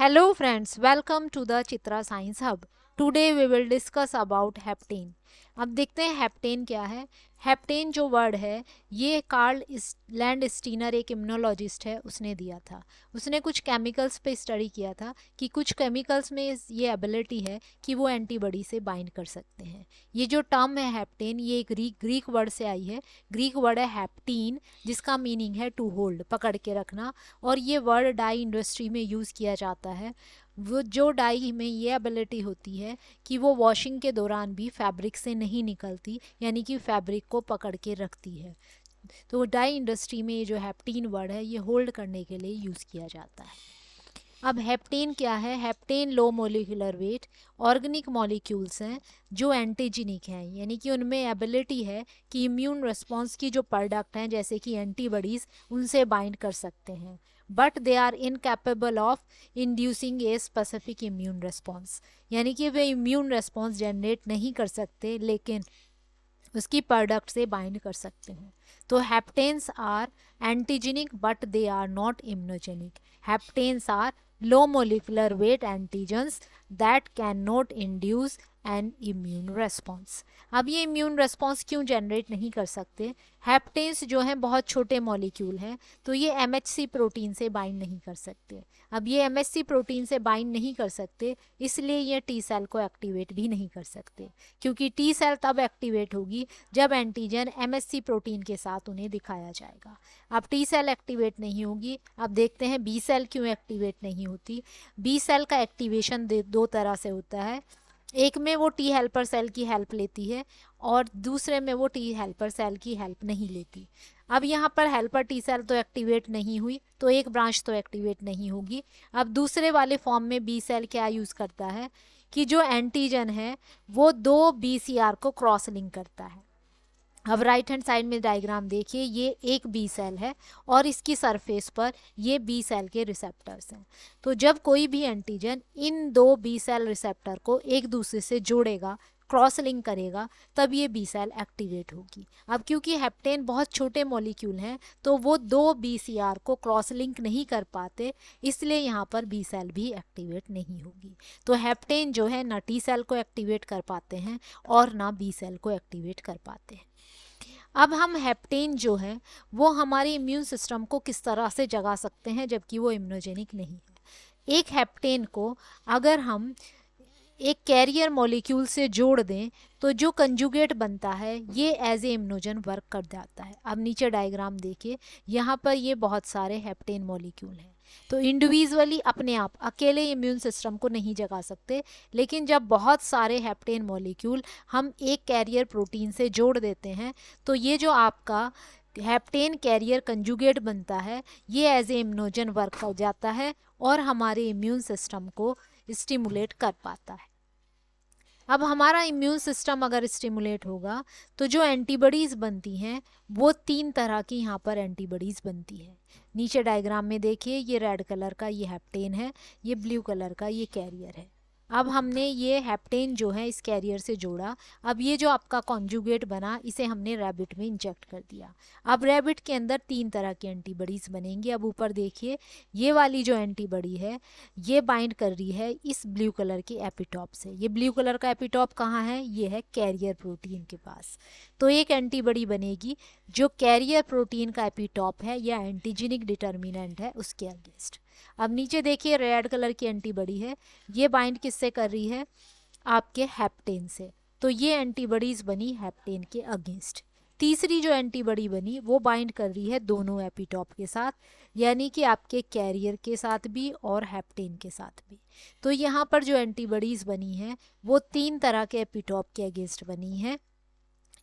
Hello friends, welcome to the Chitra Science Hub. Today we will discuss about heptane. अब देखते हैं heptane क्या है। हेप्टेन जो वर्ड है ये कार्ल लैंड स्टीनर एक इम्यूनोलॉजिस्ट है, उसने दिया था। उसने कुछ केमिकल्स पे स्टडी किया था कि कुछ केमिकल्स में ये एबिलिटी है कि वो एंटीबॉडी से बाइंड कर सकते हैं। ये जो टर्म है हेप्टेन, ये एक ग्रीक वर्ड से आई है। ग्रीक वर्ड है हेप्टीन, जिसका मीनिंग है टू होल्ड, पकड़ के रखना। और ये वर्ड डाई इंडस्ट्री में यूज़ किया जाता है। वो जो डाई में ये एबिलिटी होती है कि वो वॉशिंग के दौरान भी फैब्रिक से नहीं निकलती, यानी कि फैब्रिक को पकड़ के रखती है। तो डाई इंडस्ट्री में ये जो हेप्टीन वर्ड है ये होल्ड करने के लिए यूज़ किया जाता है। अब हेप्टेन क्या है? Heptane low molecular weight organic molecules हैं जो एंटीजेनिक हैं, यानी कि उनमें एबिलिटी है कि इम्यून रिस्पॉन्स की जो प्रोडक्ट हैं जैसे कि एंटीबॉडीज़ उनसे बाइंड कर सकते हैं, but they are incapable of inducing a specific immune response, यानी कि वे इम्यून रिस्पॉन्स जनरेट नहीं कर सकते लेकिन उसकी प्रोडक्ट से बाइंड कर सकते हैं। तो haptens are antigenic but they are not immunogenic. Haptens are low molecular weight antigens that cannot induce an immune response. अब ये इम्यून रेस्पॉन्स क्यों जनरेट नहीं कर सकते? हेप्टेन्स जो हैं बहुत छोटे मॉलिक्यूल हैं, तो ये एमएचसी प्रोटीन से बाइंड नहीं कर सकते। अब ये एमएचसी प्रोटीन से बाइंड नहीं कर सकते, इसलिए ये टी सेल को एक्टिवेट भी नहीं कर सकते, क्योंकि टी सेल तब एक्टिवेट होगी जब एंटीजन एमएचसी प्रोटीन के साथ उन्हें दिखाया जाएगा। अब टी सेल एक्टिवेट नहीं होगी। अब देखते हैं बी सेल क्यों एक्टिवेट नहीं होती। बी सेल का एक्टिवेशन दो तरह से होता है। एक में वो टी हेल्पर सेल की हेल्प लेती है और दूसरे में वो टी हेल्पर सेल की हेल्प नहीं लेती। अब यहाँ पर हेल्पर टी सेल तो एक्टिवेट नहीं हुई, तो एक ब्रांच तो एक्टिवेट नहीं होगी। अब दूसरे वाले फॉर्म में बी सेल क्या यूज़ करता है कि जो एंटीजन है वो दो BCR को क्रॉस लिंक करता है। अब राइट हैंड साइड में डायग्राम देखिए, ये एक बी सेल है और इसकी सरफेस पर ये बी सेल के रिसेप्टर्स हैं। तो जब कोई भी एंटीजन इन दो बी सेल रिसेप्टर को एक दूसरे से जोड़ेगा, क्रॉस लिंक करेगा, तब ये बी सेल एक्टिवेट होगी। अब क्योंकि हेप्टेन बहुत छोटे मॉलिक्यूल हैं तो वो दो BCR को क्रॉस लिंक नहीं कर पाते, इसलिए यहाँ पर बी सेल भी एक्टिवेट नहीं होगी। तो हेप्टेन जो है ना टी सेल को एक्टिवेट कर पाते हैं और ना बी सेल को एक्टिवेट कर पाते हैं। अब हम हेप्टेन जो है वो हमारे इम्यून सिस्टम को किस तरह से जगा सकते हैं जबकि वो इम्यूनोजेनिक नहीं है। एक हेप्टेन को अगर हम एक कैरियर मॉलिक्यूल से जोड़ दें तो जो कंजुगेट बनता है ये एज ए इम्यूनोजन वर्क कर जाता है। अब नीचे डायग्राम देखिए, यहाँ पर ये बहुत सारे हेप्टेन मॉलिक्यूल हैं। तो इंडिविजुअली अपने आप अकेले इम्यून सिस्टम को नहीं जगा सकते, लेकिन जब बहुत सारे हेप्टेन मॉलिक्यूल हम एक कैरियर प्रोटीन से जोड़ देते हैं तो ये जो आपका हेप्टेन कैरियर कंजुगेट बनता है ये एज ए इम्यूनोजन वर्क कर जाता है और हमारे इम्यून सिस्टम को स्टिमुलेट कर पाता है। अब हमारा इम्यून सिस्टम अगर स्टिमुलेट होगा तो जो एंटीबॉडीज़ बनती हैं वो 3 तरह की यहाँ पर एंटीबॉडीज़ बनती है। नीचे डायग्राम में देखिए, ये रेड कलर का ये हेप्टेन है, ये ब्लू कलर का ये कैरियर है। अब हमने ये हेप्टेन जो है इस कैरियर से जोड़ा। अब ये जो आपका कॉन्जुगेट बना इसे हमने रैबिट में इंजेक्ट कर दिया। अब रैबिट के अंदर 3 तरह की एंटीबॉडीज़ बनेंगी। अब ऊपर देखिए, ये वाली जो एंटीबॉडी है ये बाइंड कर रही है इस ब्लू कलर के एपिटॉप से। ये ब्लू कलर का एपिटॉप कहाँ है? ये है कैरियर प्रोटीन के पास। तो एक एंटीबॉडी बनेगी जो कैरियर प्रोटीन का एपिटॉप है या एंटीजेनिक डिटर्मिनेंट है उसके अगेंस्ट। अब नीचे देखिए, रेड कलर की एंटीबॉडी है, ये बाइंड किससे कर रही है? आपके हेप्टेन से। तो ये एंटीबॉडीज बनी हेप्टेन के अगेंस्ट। तीसरी जो एंटीबॉडी बनी वो बाइंड कर रही है दोनों एपिटॉप के साथ, यानी कि आपके कैरियर के साथ भी और हेप्टेन के साथ भी। तो यहाँ पर जो एंटीबॉडीज बनी हैं वो 3 तरह के एपिटॉप के अगेंस्ट बनी है।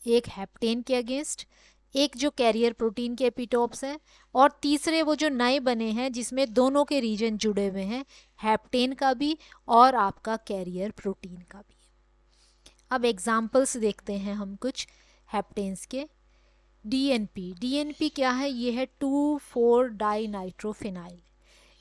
एक हेप्टेन के अगेंस्ट, एक जो कैरियर प्रोटीन के एपिटॉप्स हैं, और तीसरे वो जो नए बने हैं जिसमें दोनों के रीजन जुड़े हुए हैं, हेप्टेन का भी और आपका कैरियर प्रोटीन का भी। अब एग्जाम्पल्स देखते हैं हम कुछ हेप्टेन्स के। डीएनपी क्या है? ये है 2,4 डाइनाइट्रोफिनाइल।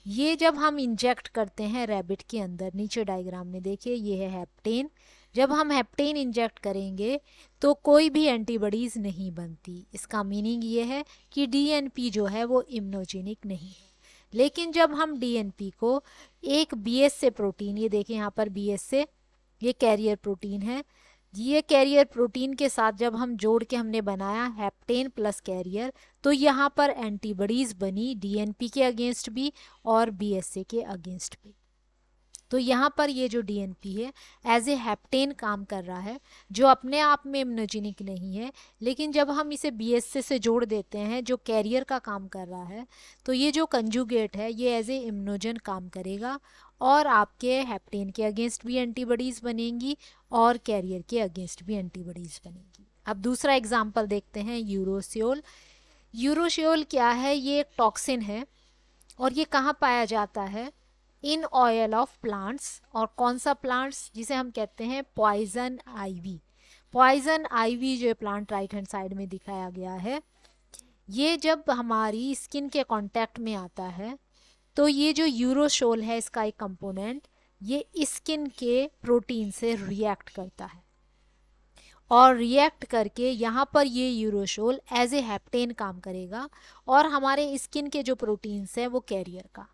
ये जब हम इंजेक्ट करते हैं रैबिट के अंदर, नीचे डायग्राम में देखिए ये है हेप्टेन। जब हम हेप्टेन इंजेक्ट करेंगे तो कोई भी एंटीबॉडीज़ नहीं बनती। इसका मीनिंग ये है कि डीएनपी जो है वो इम्यूनोजेनिक नहीं है। लेकिन जब हम डीएनपी को एक बीएसए प्रोटीन, ये देखें यहाँ पर बीएसए, ये कैरियर प्रोटीन है, ये कैरियर प्रोटीन के साथ जब हम जोड़ के हमने बनाया हेप्टेन प्लस कैरियर, तो यहाँ पर एंटीबॉडीज बनी डीएनपी के अगेंस्ट भी और बीएसए के अगेंस्ट भी। तो यहाँ पर ये जो डीएनपी है एज ए हेप्टेन काम कर रहा है, जो अपने आप में इम्यूनोजेनिक नहीं है, लेकिन जब हम इसे बीएसए से जोड़ देते हैं जो कैरियर का काम कर रहा है, तो ये जो कंजुगेट है ये एज ए इम्यूनोजन काम करेगा और आपके हेप्टेन के अगेंस्ट भी एंटीबॉडीज़ बनेंगी और कैरियर के अगेंस्ट भी एंटीबॉडीज़ बनेंगी। अब दूसरा एग्जाम्पल देखते हैं, यूरोसियोल। यूरोसियोल क्या है? ये एक टॉक्सिन है और ये कहाँ पाया जाता है? In oil of plants. और कौन सा प्लांट्स? जिसे हम कहते हैं पॉइजन आईवी। पॉइजन आईवी जो प्लांट राइट हैंड साइड में दिखाया गया है, ये जब हमारी स्किन के कांटेक्ट में आता है तो ये जो यूरोसोल है इसका एक कंपोनेंट, ये स्किन के प्रोटीन से रिएक्ट करता है और रिएक्ट करके यहाँ पर ये यूरोसोल एज ए हेप्टेन काम करेगा और हमारे स्किन के जो प्रोटीन्स हैं वो कैरियर का,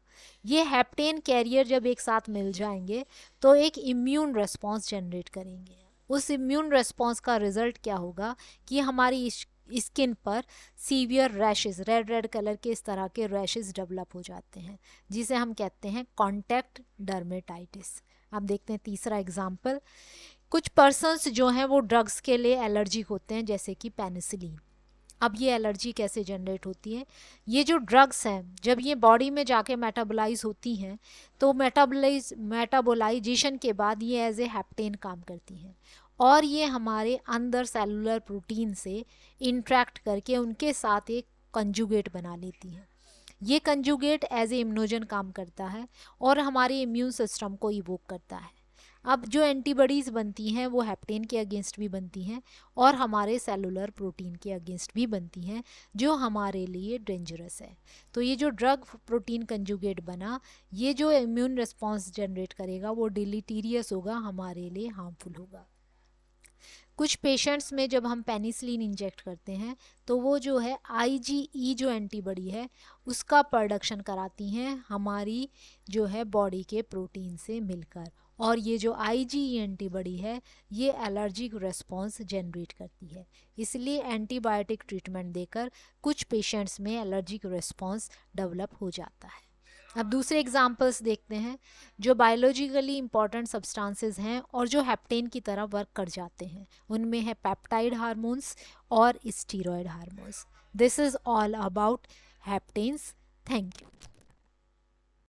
ये हेप्टेन कैरियर जब एक साथ मिल जाएंगे तो एक इम्यून रेस्पॉन्स जनरेट करेंगे। उस इम्यून रेस्पॉन्स का रिजल्ट क्या होगा कि हमारी स्किन पर severe rashes, red red colour के इस तरह के रैशेस डेवलप हो जाते हैं, जिसे हम कहते हैं कॉन्टैक्ट डर्मेटाइटिस। अब देखते हैं तीसरा एग्जाम्पल। कुछ पर्सन्स जो हैं वो ड्रग्स के लिए एलर्जिक होते हैं, जैसे कि पेनिसिलिन। अब ये एलर्जी कैसे जनरेट होती है? ये जो ड्रग्स हैं जब ये बॉडी में जाके मेटाबोलाइज होती हैं तो मेटाबोलाइजेशन के बाद ये एज ए हेप्टेन काम करती हैं और ये हमारे अंदर सेलुलर प्रोटीन से इंट्रैक्ट करके उनके साथ एक कंजुगेट बना लेती हैं। ये कंजुगेट एज ए इम्यूनोजन काम करता है और हमारे इम्यून सिस्टम को इवोक करता है। अब जो एंटीबॉडीज़ बनती हैं वो हेप्टेन के अगेंस्ट भी बनती हैं और हमारे सेलुलर प्रोटीन के अगेंस्ट भी बनती हैं, जो हमारे लिए डेंजरस है। तो ये जो ड्रग प्रोटीन कंजुगेट बना, ये जो इम्यून रिस्पॉन्स जनरेट करेगा वो डिलीटीरियस होगा, हमारे लिए हार्मफुल होगा। कुछ पेशेंट्स में जब हम पेनिसिलिन इंजेक्ट करते हैं तो वो जो है आईजीई जो एंटीबॉडी है उसका प्रोडक्शन कराती हैं हमारी जो है बॉडी के प्रोटीन से मिलकर, और ये जो आईजीई एंटीबॉडी है ये एलर्जिक रिस्पॉन्स जनरेट करती है। इसलिए एंटीबायोटिक ट्रीटमेंट देकर कुछ पेशेंट्स में एलर्जिक रिस्पॉन्स डेवलप हो जाता है। अब दूसरे एग्जाम्पल्स देखते हैं जो बायोलॉजिकली इंपॉर्टेंट सब्सटेंसेस हैं और जो हेप्टेन की तरह वर्क कर जाते हैं। उनमें है पेप्टाइड हार्मोन्स और steroid hormones. This is all about haptens. Thank you.